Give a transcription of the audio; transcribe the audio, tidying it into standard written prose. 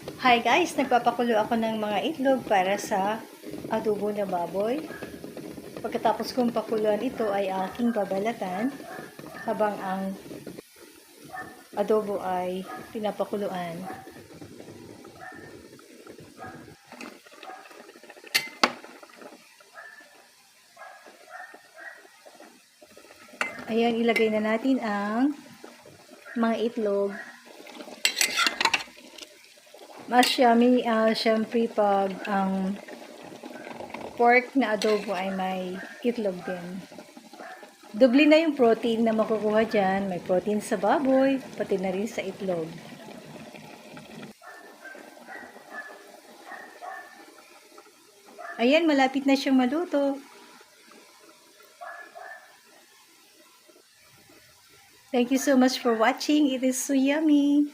Hi guys! Nagpapakulo ako ng mga itlog para sa adobo na baboy. Pagkatapos kong pakuluan ito ay aking babalatan habang ang adobo ay pinapakuluan. Ayan, ilagay na natin ang mga itlog. Mas yummy, syempre pag ang pork na adobo ay may itlog din. Doble na yung protein na makukuha dyan. May protein sa baboy, pati na rin sa itlog. Ayan, malapit na siyang maluto. Thank you so much for watching. It is so yummy.